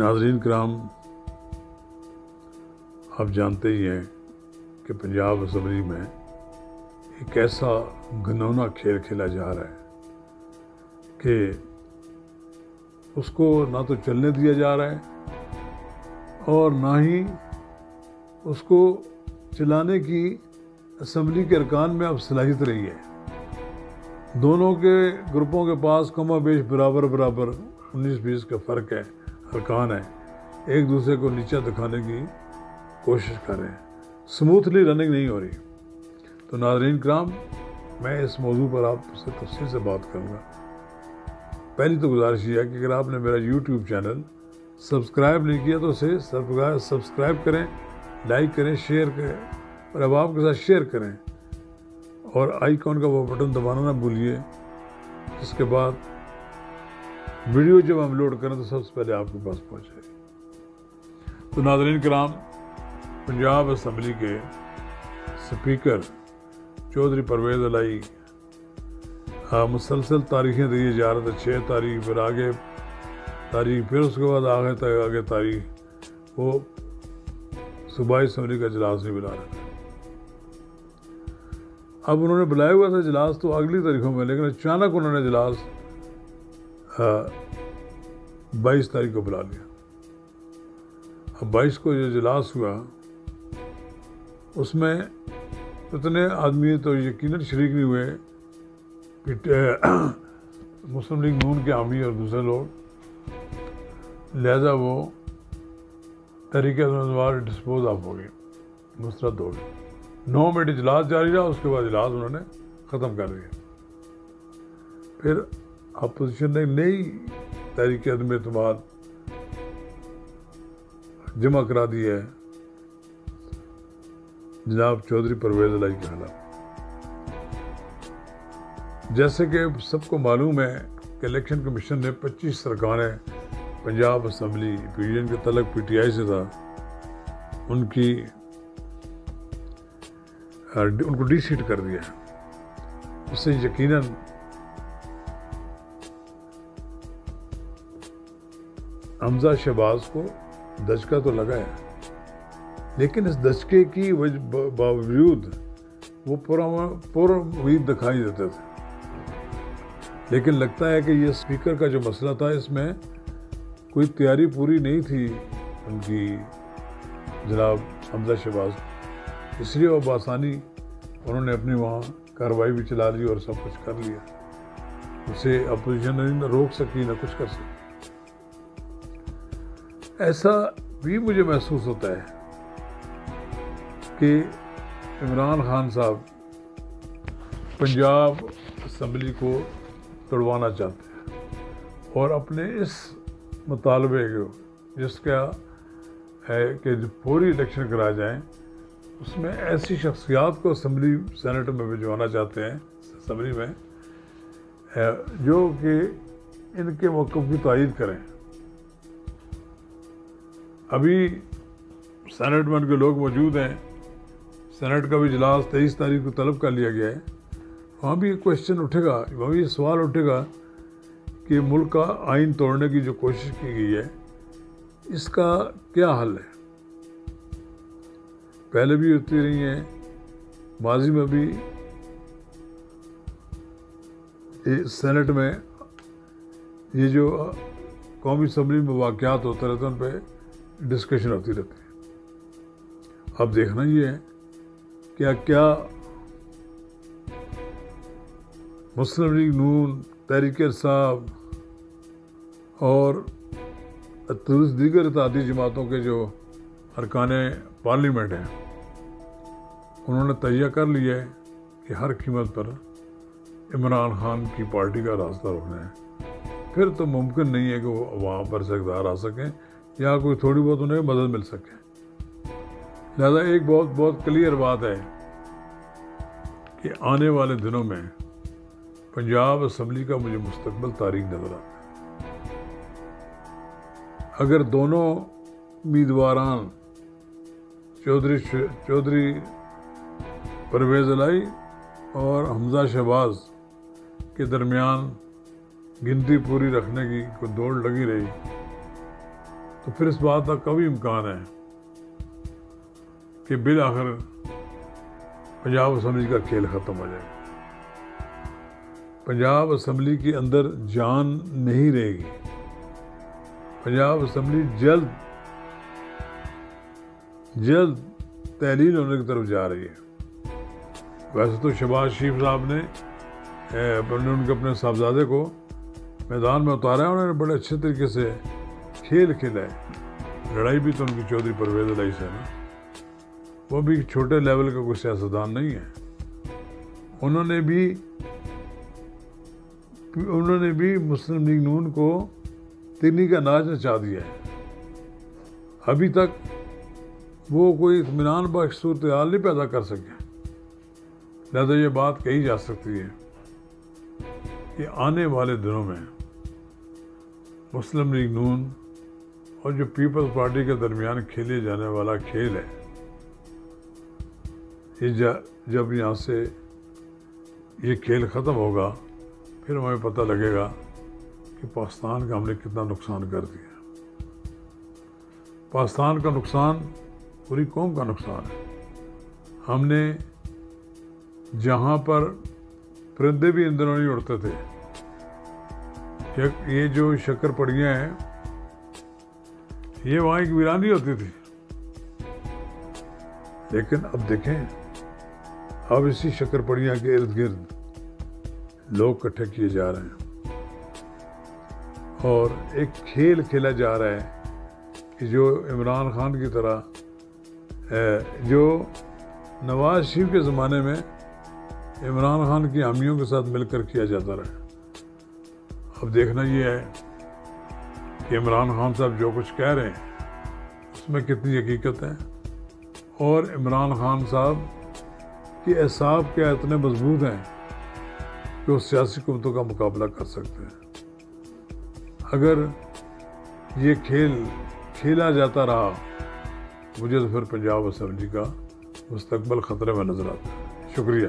ناظرین کرام، آپ جانتے ہی ہیں کہ پنجاب اسمبلی میں ایک ایسا گھنونا کھیل کھیلا جا رہا ہے کہ اس کو نہ تو چلنے دیا جا رہا ہے اور نہ ہی اس کو چلانے کی اسمبلی کے ارکان میں اب صلاحیت رہی ہے۔ دونوں کے گروپوں کے پاس کم و بیش برابر 19-20 کا فرق ہے، ارکان ہے، ایک دوسرے کو نیچا دکھانے کی کوشش کر رہے ہیں، سموتھلی رننگ نہیں ہو رہی۔ تو ناظرین کرام، میں اس موضوع پر آپ سے تفصیل سے بات کروں گا۔ پہلی تو گزارش یہ ہے کہ اگر آپ نے میرا یوٹیوب چینل سبسکرائب نہیں کیا تو اسے سبسکرائب کریں، لائک کریں، شیئر کریں اور اب آپ کے ساتھ شیئر کریں، اور آئیکن کا وہ بٹن دبانا نہ بھولیے، جس کے بعد ویڈیو جب ہم لوڈ کریں تو سب سے پہلے آپ کے پاس پہنچے۔ تو ناظرین کرام، پنجاب اسمبلی کے سپیکر چودھری پرویز الہی مسلسل تاریخیں دیے جا رہے تھے، 6 تاریخ، پھر آگے تاریخ، پھر اس کے بعد آگے تاریخ، وہ صوبائی اسمبلی کا اجلاس نہیں بلا رہے تھے۔ اب انہوں نے بلایا ہوا تھا اجلاس تو اگلی تاریخوں میں، لیکن اچانک انہوں نے اجلاس 22 تاریخ کو بلا لیا۔ اب 22 کو جو اجلاس ہوا اس میں اتنے آدمی تو یقیناً شریک نہیں ہوئے، مسلم لیگ نون کے حامی اور دوسرے لوگ، لہذا وہ تحریک انصار ڈسپوز آف ہو گئے، مسترد ہو گئے۔ 9 منٹ اجلاس جاری رہا، اس کے بعد اجلاس انہوں نے ختم کر دیا۔ پھر اپوزیشن نے نئی تحریک عدم اعتماد جمع کرا دی ہے جناب چودھری پرویز الہی کے خلاف۔ جیسے کہ سب کو معلوم ہے کہ الیکشن کمیشن نے 25 ارکانیں پنجاب اسمبلی PDN کے تعلق PTI سے تھا، ان کو ڈی سیٹ کر دیا ہے۔ اس سے یقیناً حمزہ شہباز کو دھچکا تو لگا ہے، لیکن اس دھچکے کی باوجود وہ پورا امید دکھائی دیتے تھے۔ لیکن لگتا ہے کہ یہ اسپیکر کا جو مسئلہ تھا، اس میں کوئی تیاری پوری نہیں تھی ان کی جناب حمزہ شہباز، اس لیے وہ بآسانی انہوں نے اپنی وہاں کارروائی بھی چلا لی اور سب کچھ کر لیا، اسے اپوزیشن نہ روک سکی نہ کچھ کر سکی۔ ایسا بھی مجھے محسوس ہوتا ہے کہ عمران خان صاحب پنجاب اسمبلی کو توڑوانا چاہتے ہیں اور اپنے اس مطالبے کو، جس کا ہے کہ پوری الیکشن کرائے جائیں، اس میں ایسی شخصیات کو اسمبلی سینٹ میں بھجوانا چاہتے ہیں، اسمبلی میں، جو کہ ان کے موقف کی تائید کریں۔ ابھی سینٹ میں ان کے لوگ موجود ہیں، سینٹ کا بھی اجلاس 23 تاریخ کو طلب کر لیا گیا ہے۔ وہاں بھی ایک کوشچن اٹھے گا، وہاں بھی سوال اٹھے گا کہ ملک کا آئین توڑنے کی جو کوشش کی گئی ہے، اس کا کیا حل ہے؟ پہلے بھی ہوتی رہی ہیں، ماضی میں بھی سینٹ میں یہ جو قومی اسمبلی میں واقعات ہوتے رہتے ہیں، ان پہ ڈسکشن ہوتی رہتی ہے۔ اب دیکھنا یہ ہے کہ کیا مسلم لیگ نون، تحریک انصاف اور دیگر اتحادی جماعتوں کے جو ارکان پارلیمنٹ ہیں، انہوں نے تہیہ کر لیا ہے کہ ہر قیمت پر عمران خان کی پارٹی کا راستہ روکنا ہے۔ پھر تو ممکن نہیں ہے کہ وہ وہاں پر سے اقتدار آ سکیں یا کوئی تھوڑی بہت انہیں مدد مل سکے۔ لہذا ایک بہت کلیئر بات ہے کہ آنے والے دنوں میں پنجاب اسمبلی کا مجھے مستقبل تاریک نظر آتا ہے۔ اگر دونوں امیدواران چودھری پرویز الہی اور حمزہ شہباز کے درمیان گنتی پوری رکھنے کی کوئی دوڑ لگی رہی تو پھر اس بات کا کبھی امکان ہے کہ بالآخر پنجاب اسمبلی کا کھیل ختم ہو جائے گا. پنجاب اسمبلی کے اندر جان نہیں رہے گی. پنجاب اسمبلی جلد تحلیل ہونے کی طرف جا رہی ہے. ویسے تو شہباز شریف صاحب نے ان کے اپنے صاحبزادے کو میدان میں اتارا ہے. انہوں نے بڑے اچھے طریقے سے کھیل کھیلا ہے. لڑائی بھی تو ان کی چودھری پرویز الہی سے ہے نا. وہ بھی چھوٹے لیول کا کوئی سیاستدان نہیں ہے. انہوں نے بھی مسلم لیگ نون کو تنی کا ناچ نچا دیا ہے. ابھی تک وہ کوئی اطمینان بخش صورتحال نہیں پیدا کر سکے. لہذا یہ بات کہی جا سکتی ہے کہ آنے والے دنوں میں مسلم لیگ نون اور جو پیپلز پارٹی کے درمیان کھیلے جانے والا کھیل ہے، یہ جب یہاں سے یہ کھیل ختم ہوگا پھر ہمیں پتہ لگے گا کہ پاکستان کا ہم نے کتنا نقصان کر دیا. پاکستان کا نقصان پوری قوم کا نقصان ہے. ہم نے جہاں پر پرندے بھی اندروں نہیں اڑتے تھے، یہ جو شکر پڑیاں ہیں یہ وہاں ایک ویرانی ہوتی تھی. لیکن اب دیکھیں، اب اسی شکر پڑیاں کے ارد گرد لوگ اکٹھے کیے جا رہے ہیں اور ایک کھیل کھیلا جا رہا ہے کہ جو عمران خان کی طرح جو نواز شریف کے زمانے میں عمران خان کی حامیوں کے ساتھ مل کر کیا جاتا رہا. اب دیکھنا یہ ہے کہ عمران خان صاحب جو کچھ کہہ رہے ہیں اس میں کتنی حقیقت ہے، اور عمران خان صاحب کے اعصاب کیا اتنے مضبوط ہیں کہ وہ سیاسی قوتوں کا مقابلہ کر سکتے ہیں. اگر یہ کھیل کھیلا جاتا رہا مجھے تو پھر پنجاب اسمبلی کا مستقبل خطرے میں نظر آتا ہے. شکریہ.